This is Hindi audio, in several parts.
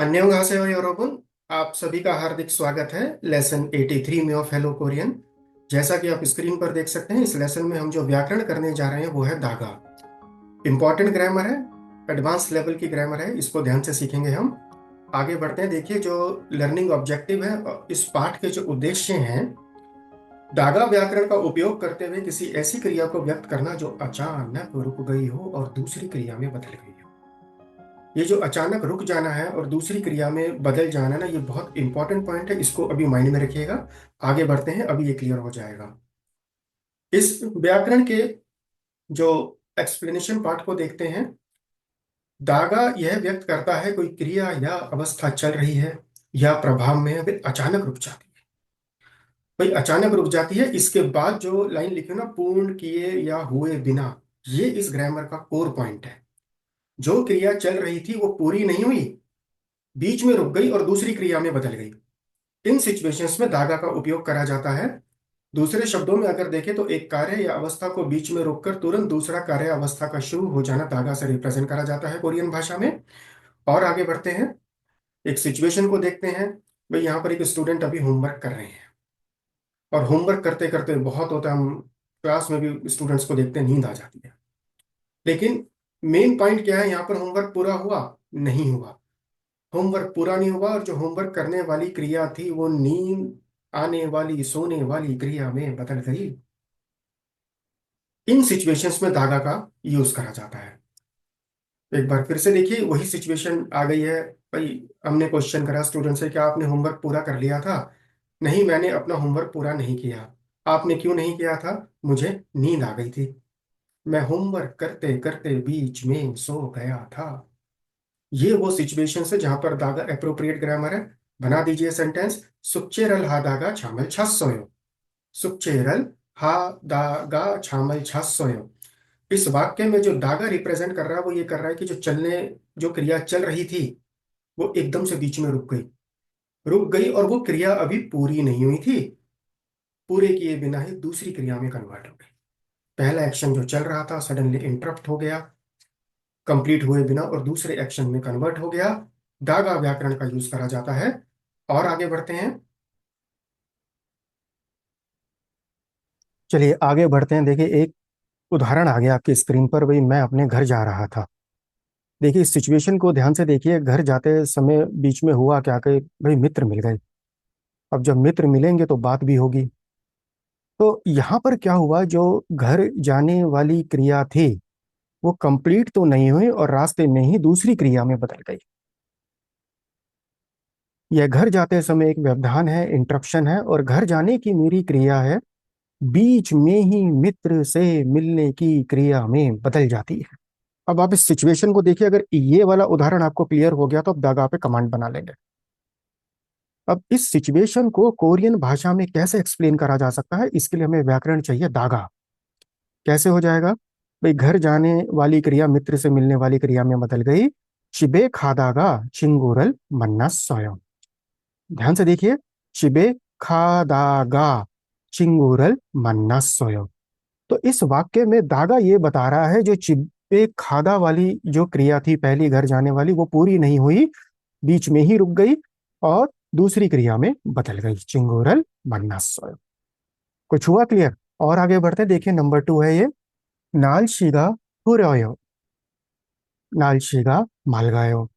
अन्योंहासेयो योरोबुन। आप सभी का हार्दिक स्वागत है लेसन 83 में ऑफ हेलो कोरियन। जैसा कि आप स्क्रीन पर देख सकते हैं, इस लेसन में हम जो व्याकरण करने जा रहे हैं वो है दागा। इंपॉर्टेंट ग्रामर है, एडवांस लेवल की ग्रामर है, इसको ध्यान से सीखेंगे हम। आगे बढ़ते हैं। देखिए, जो लर्निंग ऑब्जेक्टिव है और इस पाठ के जो उद्देश्य हैं, दागा व्याकरण का उपयोग करते हुए किसी ऐसी क्रिया को व्यक्त करना जो अचानक रुक गई हो और दूसरी क्रिया में बदल गई हो। ये जो अचानक रुक जाना है और दूसरी क्रिया में बदल जाना ना, ये बहुत इंपॉर्टेंट पॉइंट है, इसको अभी माइंड में रखिएगा। आगे बढ़ते हैं, अभी ये क्लियर हो जाएगा। इस व्याकरण के जो एक्सप्लेनेशन पार्ट को देखते हैं। दागा यह व्यक्त करता है कोई क्रिया या अवस्था चल रही है या प्रभाव में है, फिर अचानक रुक जाती है। भाई अचानक रुक जाती है, इसके बाद जो लाइन लिखी हो ना, पूर्ण किए या हुए बिना, ये इस ग्रामर का कोर पॉइंट है। जो क्रिया चल रही थी वो पूरी नहीं हुई, बीच में रुक गई और दूसरी क्रिया में बदल गई। इन सिचुएशंस में धागा का उपयोग करा जाता है। दूसरे शब्दों में अगर देखें तो एक कार्य या अवस्था को बीच में रोककर तुरंत दूसरा कार्य या अवस्था का शुरू हो जाना धागा से रिप्रेजेंट करा जाता है कोरियन भाषा में। और आगे बढ़ते हैं, एक सिचुएशन को देखते हैं। भाई यहाँ पर एक स्टूडेंट अभी होमवर्क कर रहे हैं और होमवर्क करते करते बहुत होता है, हम क्लास में भी स्टूडेंट्स को देखते हैं नींद आ जाती है। लेकिन मेन पॉइंट क्या है, यहाँ पर होमवर्क पूरा हुआ? नहीं हुआ। होमवर्क पूरा नहीं हुआ और जो होमवर्क करने वाली क्रिया थी वो नींद आने वाली, सोने वाली क्रिया में बदल गई। इन सिचुएशंस में धागा का यूज करा जाता है। एक बार फिर से देखिए, वही सिचुएशन आ गई है। भाई हमने क्वेश्चन करा स्टूडेंट से, क्या आपने होमवर्क पूरा कर लिया था? नहीं, मैंने अपना होमवर्क पूरा नहीं किया। आपने क्यों नहीं किया था? मुझे नींद आ गई थी, मैं होमवर्क करते करते बीच में सो गया था। ये वो सिचुएशन है जहां पर दागा अप्रोप्रिएट ग्रामर है। बना दीजिए सेंटेंस। सुक्चेरल हा दागा छामल छासोयो। सुक्चेरल हा दागा छामल छासोयो। इस वाक्य में जो दागा रिप्रेजेंट कर रहा है वो ये कर रहा है कि जो क्रिया चल रही थी वो एकदम से बीच में रुक गई और वो क्रिया अभी पूरी नहीं हुई थी। पूरे किए बिना ही दूसरी क्रिया में कन्वर्ट हो गई। पहला एक्शन जो चल रहा था सडनली इंटरप्ट हो गया, कंप्लीट हुए बिना, और दूसरे एक्शन में कन्वर्ट हो गया। दागा व्याकरण का यूज करा जाता है। और आगे बढ़ते हैं। चलिए आगे बढ़ते हैं। देखिए, एक उदाहरण आ गया आपकी स्क्रीन पर। भाई मैं अपने घर जा रहा था। देखिए इस सिचुएशन को ध्यान से देखिए। घर जाते समय बीच में हुआ क्या कि भाई मित्र मिल गए। अब जब मित्र मिलेंगे तो बात भी होगी। तो यहाँ पर क्या हुआ, जो घर जाने वाली क्रिया थी वो कंप्लीट तो नहीं हुई और रास्ते में ही दूसरी क्रिया में बदल गई। यह घर जाते समय एक व्यवधान है, इंटरप्शन है, और घर जाने की मेरी क्रिया है बीच में ही मित्र से मिलने की क्रिया में बदल जाती है। अब आप इस सिचुएशन को देखिए। अगर ये वाला उदाहरण आपको क्लियर हो गया तो अब दागा पे कमांड बना लेंगे। अब इस सिचुएशन को कोरियन भाषा में कैसे एक्सप्लेन करा जा सकता है, इसके लिए हमें व्याकरण चाहिए दागा। कैसे हो जाएगा? भाई घर जाने वाली क्रिया मित्र से मिलने वाली क्रिया में बदल गई। शिबे खादागा चिंगूरल मन्ना स्वयं। ध्यान से देखिए। शिबे खादागा चिंगूरल मन्ना स्वयं। तो इस वाक्य में दागा ये बता रहा है जो चिबे खादा वाली जो क्रिया थी पहली घर जाने वाली वो पूरी नहीं हुई, बीच में ही रुक गई और दूसरी क्रिया में बदल गई, चिंगूरल मन्ना स्वयं। कुछ हुआ क्लियर? और आगे बढ़ते देखिए, नंबर 2 है ये। नालशीगा हुरयो। नालशीगा मालगायो।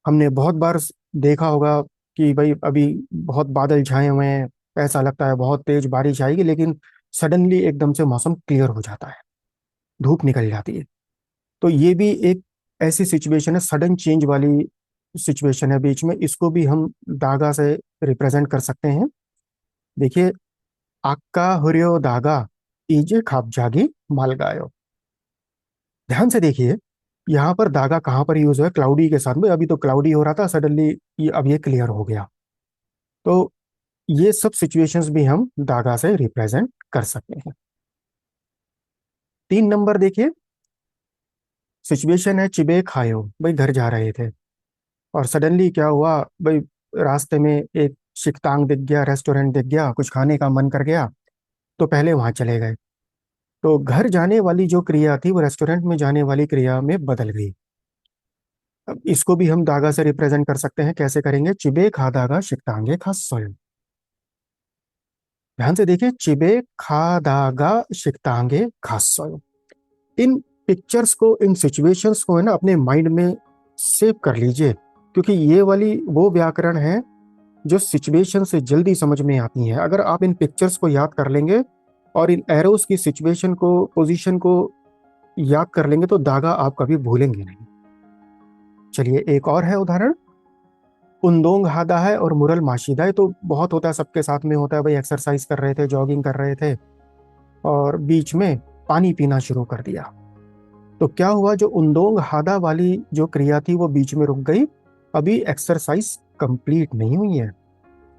हमने बहुत बार देखा होगा कि भाई अभी बहुत बादल छाए हुए हैं, ऐसा लगता है बहुत तेज बारिश आएगी, लेकिन सडनली एकदम से मौसम क्लियर हो जाता है, धूप निकल जाती है। तो ये भी एक ऐसी सिचुएशन है, सडन चेंज वाली सिचुएशन है बीच में। इसको भी हम दागा से रिप्रेजेंट कर सकते हैं। देखिए, आक्का हुरियो दागा इजे खापजागी मालगायो। ध्यान से देखिए, यहाँ पर दागा कहाँ पर यूज हुआ है? क्लाउडी के साथ में। अभी तो क्लाउडी हो रहा था, सडनली ये अब ये क्लियर हो गया। तो ये सब सिचुएशंस भी हम दागा से रिप्रेजेंट कर सकते हैं। 3 नंबर देखिए। सिचुएशन है चिबे खायो। भाई घर जा रहे थे और सडनली क्या हुआ, भाई रास्ते में एक शिकतांग दिख गया, रेस्टोरेंट दिख गया, कुछ खाने का मन कर गया तो पहले वहां चले गए। तो घर जाने वाली जो क्रिया थी वो रेस्टोरेंट में जाने वाली क्रिया में बदल गई। अब इसको भी हम दागा से रिप्रेजेंट कर सकते हैं। कैसे करेंगे? चिबे खादागा शिकतांगे खासोयो। ध्यान से देखिए, चिबे खादागा शिकतांगे खासोयो। इन पिक्चर्स को, इन सिचुएशंस को है ना अपने माइंड में सेव कर लीजिए, क्योंकि ये वाली वो व्याकरण है जो सिचुएशन से जल्दी समझ में आती है। अगर आप इन पिक्चर्स को याद कर लेंगे और इन एरोस की सिचुएशन को, पोजीशन को याद कर लेंगे, तो दागा आप कभी भूलेंगे नहीं। चलिए एक और है उदाहरण। उंदोंग हादा है और मुरल माशिदा है। तो बहुत होता है, सबके साथ में होता है भाई, एक्सरसाइज कर रहे थे, जॉगिंग कर रहे थे और बीच में पानी पीना शुरू कर दिया। तो क्या हुआ, जो उंदोंग हादा वाली जो क्रिया थी वो बीच में रुक गई। अभी एक्सरसाइज कंप्लीट नहीं हुई है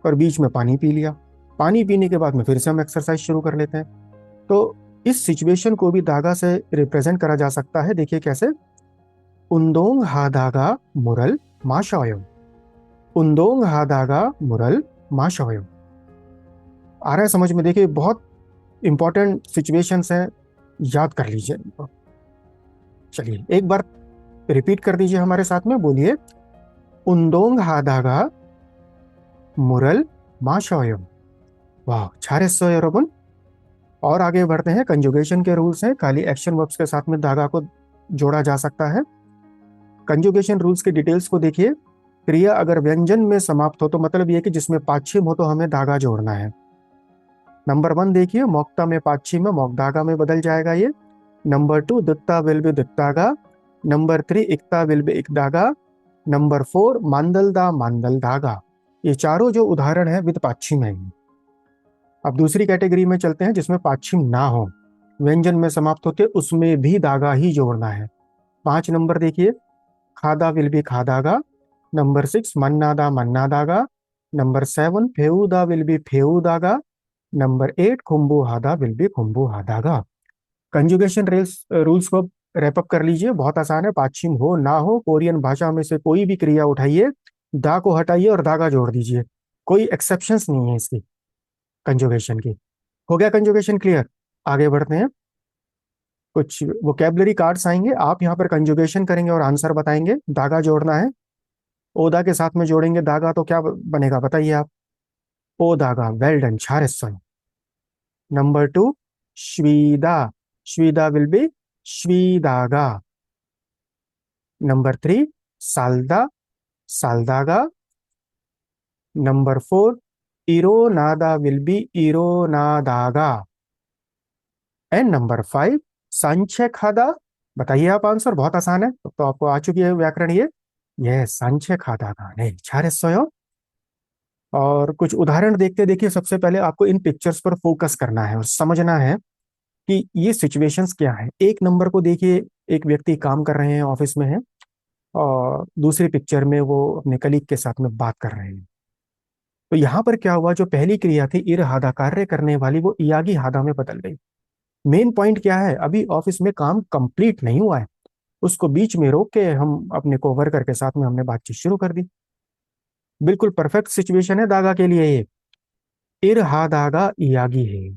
और बीच में पानी पी लिया। पानी पीने के बाद में फिर से हम एक्सरसाइज शुरू कर लेते हैं। तो इस सिचुएशन को भी दागा से रिप्रेजेंट करा जा सकता है। देखिए कैसे। उंदोंग हादागा मुरल माशाओयो। उंदोंग हादागा मुरल माशाओयो। आ रहा है समझ में? देखिए बहुत इंपॉर्टेंट सिचुएशंस हैं, याद कर लीजिए इनको। चलिए एक बार रिपीट कर दीजिए हमारे साथ में, बोलिए। उंदोंग हादागा मुरल माशाओयो। वाह, छारेसो यरोबन। और आगे बढ़ते हैं। कंजुगेशन के रूल्स हैं। खाली एक्शन वर्ब्स के साथ में धागा को जोड़ा जा सकता है। कंजुगेशन रूल्स की डिटेल्स को देखिए। क्रिया अगर व्यंजन में समाप्त हो तो मतलब ये कि जिसमें पाच्छिम हो तो हमें धागा जोड़ना है। नंबर 1 देखिए, मोक्ता में पाच्छिम है, मोक धागा में बदल जाएगा ये। नंबर 2, दित्ता विल बी दित्तागा। नंबर 3, इक्ता विल बी इकदागा। नंबर 4, मांदल दा मांदल धागा। ये चारों जो उदाहरण है विद पाच्छिम है। अब दूसरी कैटेगरी में चलते हैं जिसमें पाच्छिम ना हो, व्यंजन में समाप्त होते, उसमें भी दागा ही जोड़ना है। 5 नंबर देखिए, खादा विल बी खादागा। नंबर 6, मन्नादा मन्नादागा। नंबर 7, फेऊदा विल बी फेऊदागा। नंबर 8, खुम्बू हादा विल बी खुम्बू हादागा। कंजुगेशन रूल्स को रैपअप कर लीजिए। बहुत आसान है। पाच्छिम हो ना हो, कोरियन भाषा में से कोई भी क्रिया उठाइए, दा को हटाइए और दागा जोड़ दीजिए। कोई एक्सेप्शंस नहीं है इसकी, कंजुगेशन की। हो गया कंजुगेशन क्लियर? आगे बढ़ते हैं। कुछ वोकेबलरी कार्ड्स आएंगे, आप यहाँ पर कंजुगेशन करेंगे और आंसर बताएंगे। दागा जोड़ना है। ओदा के साथ में जोड़ेंगे दागा तो क्या बनेगा बताइए आप। ओ दागा, वेल डन, छारेसन। नंबर 2, श्वीदा। श्वीदा विल बी श्वीदागा। नंबर 3, सालदा। सालदागा। नंबर 4, इरोनादा विल बी इरोनादागा। एंड नंबर 5, संचय खादा। बताइए आप आंसर, बहुत आसान है, तो आपको आ चुकी है व्याकरण ये संचय खादा का नहीं छारे सोयो। और कुछ उदाहरण देखते देखिए। सबसे पहले आपको इन पिक्चर्स पर फोकस करना है और समझना है कि ये सिचुएशंस क्या है। 1 नंबर को देखिए, एक व्यक्ति काम कर रहे हैं, ऑफिस में है और दूसरी पिक्चर में वो अपने कलीग के साथ में बात कर रहे हैं। तो यहाँ पर क्या हुआ, जो पहली क्रिया थी इर हादा, कार्य करने वाली, वो इयागी हादा में बदल गई। मेन पॉइंट क्या है, अभी ऑफिस में काम कंप्लीट नहीं हुआ है, उसको बीच में रोक के हम अपने कोवर्कर के साथ में हमने बातचीत शुरू कर दी। बिल्कुल परफेक्ट सिचुएशन है दागा के लिए ये। इर हा दागा इयागी है।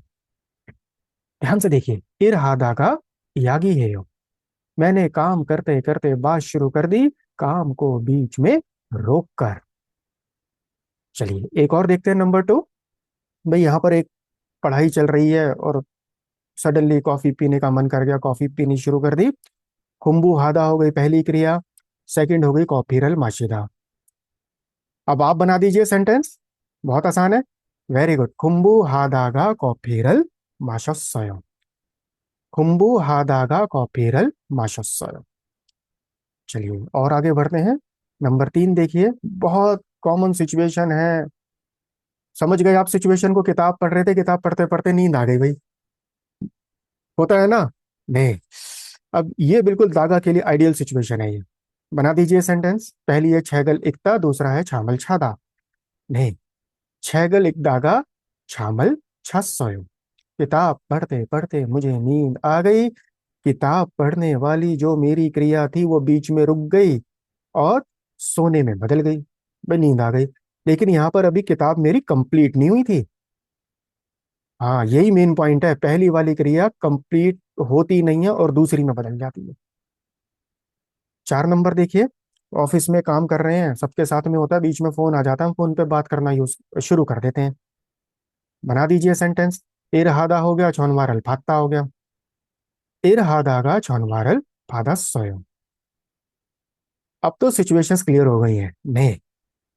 ध्यान से देखिए, इर हा दागा इयागी है यो। मैंने काम करते करते बात शुरू कर दी, काम को बीच में रोक कर। चलिए एक और देखते हैं, नंबर 2। भाई यहाँ पर एक पढ़ाई चल रही है और सडनली कॉफी पीने का मन कर गया, कॉफी पीनी शुरू कर दी। खुम्बू हादा हो गई पहली क्रिया, सेकंड हो गई कॉफीरल माशिदा। अब आप बना दीजिए सेंटेंस, बहुत आसान है। Very good. खुम्बू हादागा कॉफीरल माशस्सयो। खुम्बू हादागा कॉफीरल माशस्सयो। चलिए और आगे बढ़ते हैं। नंबर 3 देखिए, बहुत कॉमन सिचुएशन है। समझ गए आप सिचुएशन को? किताब पढ़ रहे थे, किताब पढ़ते पढ़ते नींद आ गई भाई, होता है ना? नहीं, अब ये बिल्कुल दागा के लिए आइडियल सिचुएशन है ये। बना दीजिए सेंटेंस। पहली है छहगल इक्ता, दूसरा है छामल छादा। नहीं, छहगल एक दागा, छामल छसयो। किताब पढ़ते पढ़ते मुझे नींद आ गई। किताब पढ़ने वाली जो मेरी क्रिया थी वो बीच में रुक गई और सोने में बदल गई। भाई नींद आ गई, लेकिन यहाँ पर अभी किताब मेरी कंप्लीट नहीं हुई थी। हाँ, यही मेन पॉइंट है। पहली वाली क्रिया कंप्लीट होती नहीं है और दूसरी में बदल जाती है। 4 नंबर देखिए, ऑफिस में काम कर रहे हैं, सबके साथ में होता है, बीच में फोन आ जाता है, हम फोन पे बात करना यूज शुरू कर देते हैं। बना दीजिए सेंटेंस। इरहादा हो गया, छौनवारल फात्ता हो गया। इरहादागा छौनवारल फादा सोयो। अब तो सिचुएशंस क्लियर हो गई हैं नहीं।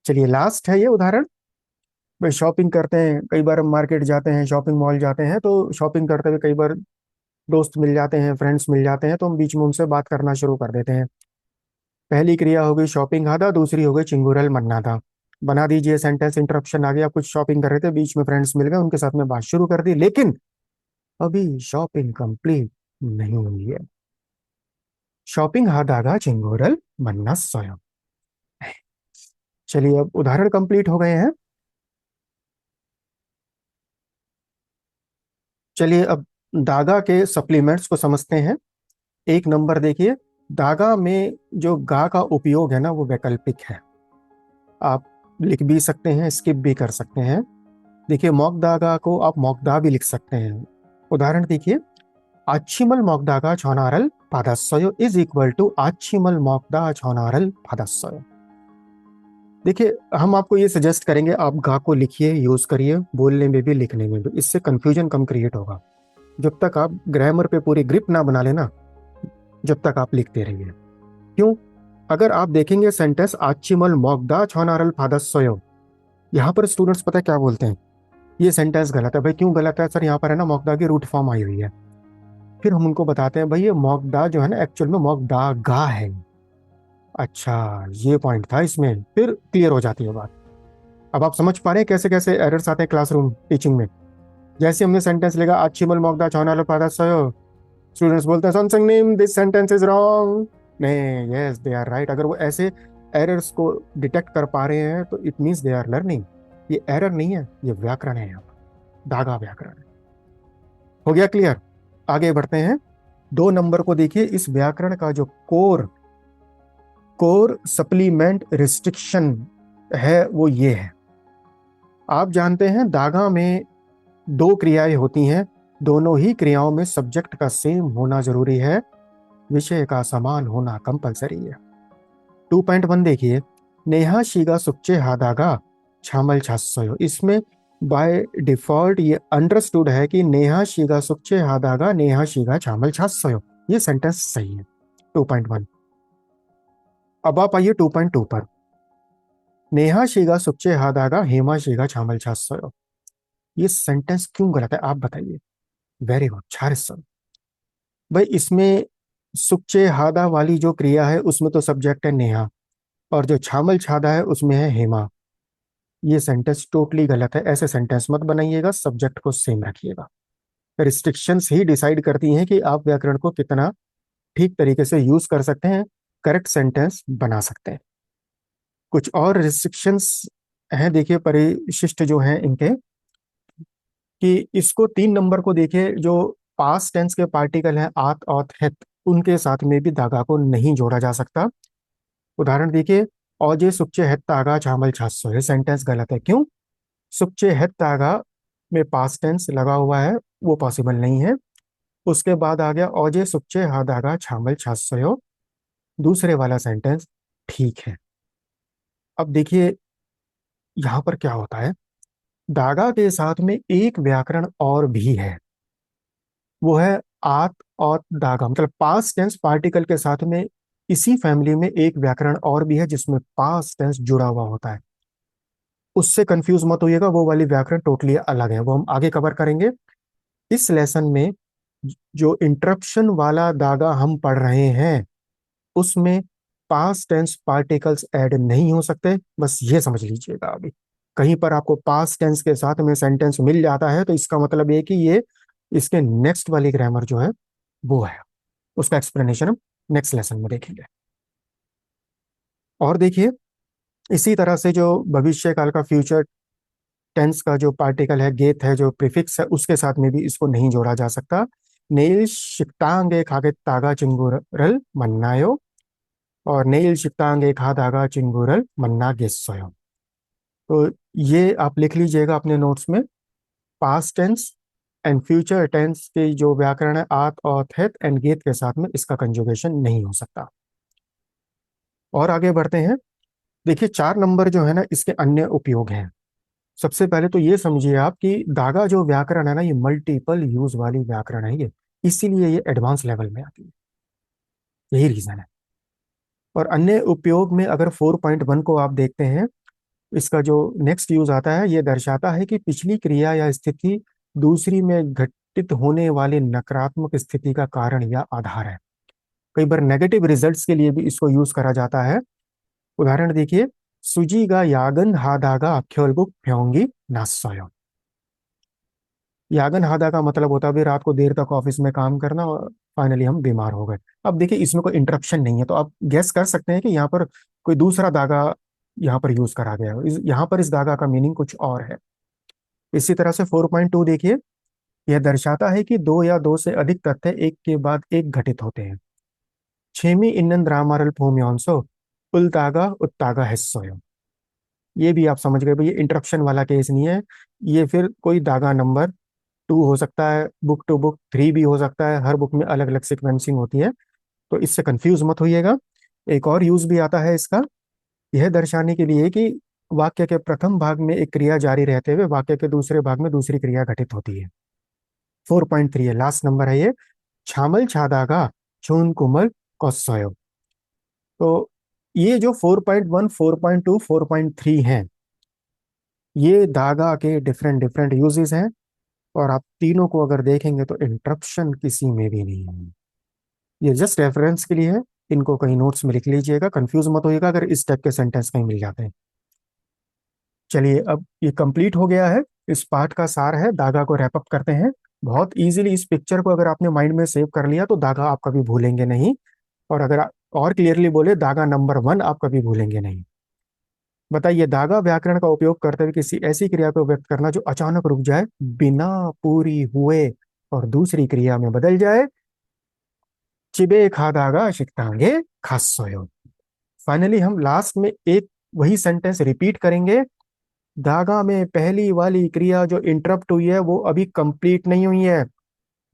चलिए लास्ट है ये उदाहरण। भाई शॉपिंग करते हैं, कई बार हम मार्केट जाते हैं, शॉपिंग मॉल जाते हैं, तो शॉपिंग करते हुए कई बार दोस्त मिल जाते हैं, फ्रेंड्स मिल जाते हैं, तो हम बीच में उनसे बात करना शुरू कर देते हैं। पहली क्रिया हो गई शॉपिंग हादा, दूसरी हो गई चिंगूरल मन्ना था। बना दीजिए सेंटेंस। इंटरप्शन आ गया, कुछ शॉपिंग कर रहे थे, बीच में फ्रेंड्स मिल गए, उनके साथ में बात शुरू कर दी, लेकिन अभी शॉपिंग कंप्लीट नहीं हुई है। शॉपिंग हादागा चिंगूरल मन्ना सोयो। चलिए अब उदाहरण कंप्लीट हो गए हैं। चलिए अब दागा के सप्लीमेंट्स को समझते हैं। एक नंबर देखिए, दागा में जो गा का उपयोग है ना, वो वैकल्पिक है। आप लिख भी सकते हैं, स्किप भी कर सकते हैं। देखिए मॉकदागा को आप मॉकदा भी लिख सकते हैं। उदाहरण देखिए, आच्छिमल मॉकदागा छौनारल पादस्सयो इज इक्वल टू आच्छिमल मॉकदा छौनारल पादस्सयो। देखिए हम आपको ये सजेस्ट करेंगे, आप गा को लिखिए, यूज करिए, बोलने में भी लिखने में भी, इससे कंफ्यूजन कम क्रिएट होगा। जब तक आप ग्रामर पे पूरी ग्रिप ना बना लेना, जब तक आप लिखते रहिए। क्यों? अगर आप देखेंगे सेंटेंस आच्छिमल मॉकदा छौनारल पादस्सयो, यहाँ पर स्टूडेंट्स पता है क्या बोलते हैं, ये सेंटेंस गलत है। भाई क्यों गलत है सर? यहाँ पर है ना मॉकदा की रूट फॉर्म आई हुई है। फिर हम उनको बताते हैं भाई ये मॉकदा जो है ना, एक्चुअल में मॉकदा गा है। अच्छा, ये पॉइंट था इसमें, फिर क्लियर हो जाती है बात। अब आप समझ पा रहे हैं कैसे कैसे एरर्स आते हैं क्लासरूम टीचिंग में। जैसे हमने सेंटेंस लिखा आच्छिमल मॉकदा छौनारल पादस्सयो, स्टूडेंट्स बोलते हैं सनसंग नेम दिस सेंटेंस इज रॉन्ग। नहीं, यस दे आर राइट। अगर वो ऐसे एरर्स को डिटेक्ट कर पा रहे हैं तो it means they are learning. ये एरर नहीं है, ये व्याकरण है, यहाँ पर धागा व्याकरण है। हो गया क्लियर? आगे बढ़ते हैं। 2 नंबर को देखिए, इस व्याकरण का जो कोर कोर सप्लीमेंट रिस्ट्रिक्शन है वो ये है। आप जानते हैं दागा में 2 क्रियाएं होती हैं, दोनों ही क्रियाओं में सब्जेक्ट का सेम होना जरूरी है, विषय का समान होना कंपलसरी है। 2.1 देखिए, नेहा शीगा सुच्चे हादागा छामल छासयो। इसमें बाय डिफॉल्ट ये अंडरस्टूड है कि नेहा शीगा सुच्चे हादागा नेहा शीगा छामल छासयो, ये सेंटेंस सही है। 2.1। अब आप आइए 2.2 पर। नेहा शीगा सुच्चे हादागा हेमा शीगा छामल छासयो, ये सेंटेंस क्यों गलत है आप बताइए। वेरी गुड, छारिस। भाई इसमें सुच्चे हादा वाली जो क्रिया है उसमें तो सब्जेक्ट है नेहा, और जो छामल छादा है उसमें है हेमा। ये सेंटेंस टोटली गलत है, ऐसे सेंटेंस मत बनाइएगा, सब्जेक्ट को सेम रखिएगा। रिस्ट्रिक्शंस ही डिसाइड करती हैं कि आप व्याकरण को कितना ठीक तरीके से यूज कर सकते हैं, करेक्ट सेंटेंस बना सकते हैं। कुछ और रिस्ट्रिक्शंस हैं, देखिए परिशिष्ट जो हैं इनके, कि इसको 3 नंबर को देखिए, जो पास्ट टेंस के पार्टिकल हैं आत औत हेत, उनके साथ में भी धागा को नहीं जोड़ा जा सकता। उदाहरण देखिए, औजे सुच्चे हेत तागा छामल छासो, ये सेंटेंस गलत है। क्यों? सुच्चे हेत तागा में पास्ट टेंस लगा हुआ है, वो पॉसिबल नहीं है। उसके बाद आ गया औजे सुच्चे हादागा छामल छासयो, दूसरे वाला सेंटेंस ठीक है। अब देखिए यहां पर क्या होता है, दागा के साथ में एक व्याकरण और भी है, वो है आत और दागा, मतलब पास्ट टेंस पार्टिकल के साथ में इसी फैमिली में एक व्याकरण और भी है जिसमें पास्ट टेंस जुड़ा हुआ होता है। उससे कंफ्यूज मत होइएगा, वो वाली व्याकरण टोटली अलग है, वो हम आगे कवर करेंगे इस लेसन में। जो इंटरप्शन वाला दागा हम पढ़ रहे हैं उसमें पास्ट टेंस पार्टिकल्स ऐड नहीं हो सकते, बस ये समझ लीजिएगा। अभी कहीं पर आपको पास्ट टेंस के साथ में सेंटेंस मिल जाता है तो इसका मतलब ये कि ये इसके नेक्स्ट वाली ग्रामर जो है वो है। उसका एक्सप्लेनेशन हम नेक्स्ट लेसन में देखेंगे। और देखिए इसी तरह से जो भविष्य काल का फ्यूचर टेंस का जो पार्टिकल है गेत है, जो प्रीफिक्स है, उसके साथ में भी इसको नहीं जोड़ा जा सकता। नेल शिक्तांगे खागे तागा चिंगुरल मन्नायो, और नेल शिक्तांगे खा दागा चिंगुरल मन्ना गेस्सोयो। तो ये आप लिख लीजिएगा अपने नोट्स में। Past tense and future tense के जो व्याकरण है आत और थेत एंड गेत के साथ में इसका कंजुगेशन नहीं हो सकता। और आगे बढ़ते हैं। देखिए 4 नंबर जो है ना, इसके अन्य उपयोग हैं। सबसे पहले तो ये समझिए आप कि दागा जो व्याकरण है ना, ये मल्टीपल यूज वाली व्याकरण है ये, इसीलिए ये एडवांस लेवल में आती है, यही रीजन है। और अन्य उपयोग में अगर 4.1 को आप देखते हैं, इसका जो नेक्स्ट यूज आता है, ये दर्शाता है कि पिछली क्रिया या स्थिति दूसरी में घटित होने वाले नकारात्मक स्थिति का कारण या आधार है। कई बार नेगेटिव रिजल्ट्स के लिए भी इसको यूज करा जाता है। उदाहरण देखिए, सुजीगा यागन हादागा अख्योलबुक फ्योंगी नासोयो। यागन हादा का मतलब होता है भी रात को देर तक ऑफिस में काम करना, और फाइनली हम बीमार हो गए। अब देखिए इसमें कोई इंटरप्शन नहीं है, तो आप गेस कर सकते हैं कि यहाँ पर कोई दूसरा धागा यहाँ पर यूज करा गया है। यहाँ पर इस धागा का मीनिंग कुछ और है। इसी तरह से 4.2 देखिए, यह दर्शाता है कि दो या दो से अधिक तथ्य एक के बाद एक घटित होते हैं। छेमी इन्नन द्रामारल फोम्योंसो उल्तागा उत्तागा हिस्सोयो। ये भी आप समझ गए भाई, ये इंटरप्शन वाला केस नहीं है। ये फिर कोई दागा नंबर 2 हो सकता है, बुक टू बुक 3 भी हो सकता है, हर बुक में अलग अलग सिक्वेंसिंग होती है, तो इससे कंफ्यूज मत होइएगा। एक और यूज भी आता है इसका, यह दर्शाने के लिए कि वाक्य के प्रथम भाग में एक क्रिया जारी रहते हुए वाक्य के दूसरे भाग में दूसरी क्रिया घटित होती है। 4.3 है, लास्ट नंबर है ये, छामल छादागा छून कुमल कौसयो। तो ये जो 4.1, 4.2, 4.3 हैं, ये दागा के डिफरेंट डिफरेंट यूजेस हैं। और आप तीनों को अगर देखेंगे तो इंटरप्शन किसी में भी नहीं है। ये जस्ट रेफरेंस के लिए है, इनको कहीं नोट्स में लिख लीजिएगा, कंफ्यूज मत होइएगा अगर इस टाइप के सेंटेंस कहीं मिल जाते हैं। चलिए अब ये कंप्लीट हो गया है, इस पार्ट का सार है, दागा को रैप अप करते हैं। बहुत इजीली इस पिक्चर को अगर आपने माइंड में सेव कर लिया तो दागा आप कभी भूलेंगे नहीं। और अगर और क्लियरली बोले, दागा नंबर 1 आप कभी भूलेंगे नहीं। बताइए, दागा व्याकरण का उपयोग करते हुए किसी ऐसी क्रिया को व्यक्त करना जो अचानक रुक जाए, बिना पूरी हुए और दूसरी क्रिया में बदल जाए। चिबे खादागा शिकतांगे खासोयो। फाइनली हम लास्ट में एक वही सेंटेंस रिपीट करेंगे। दागा में पहली वाली क्रिया जो इंटरप्ट हुई है वो अभी कंप्लीट नहीं हुई है।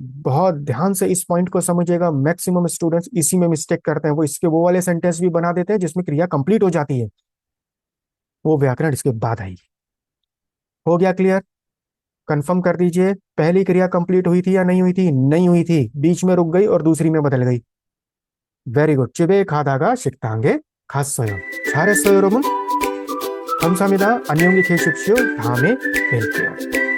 बहुत ध्यान से इस पॉइंट को समझिएगा, मैक्सिमम स्टूडेंट्स इसी में मिस्टेक करते हैं, वो इसके वो वाले सेंटेंस भी बना देते हैं जिसमें क्रिया कंप्लीट हो जाती है, वो व्याकरण इसके बाद आई। हो गया क्लियर? कंफर्म कर दीजिए, पहली क्रिया कंप्लीट हुई थी या नहीं हुई थी? नहीं हुई थी, बीच में रुक गई और दूसरी में बदल गई। Very good. चिबे खादा가 식당에 갔어요. 잘했어요, 여러분. 감사합니다. 안녕히 계십시오. 다음에 뵐게요.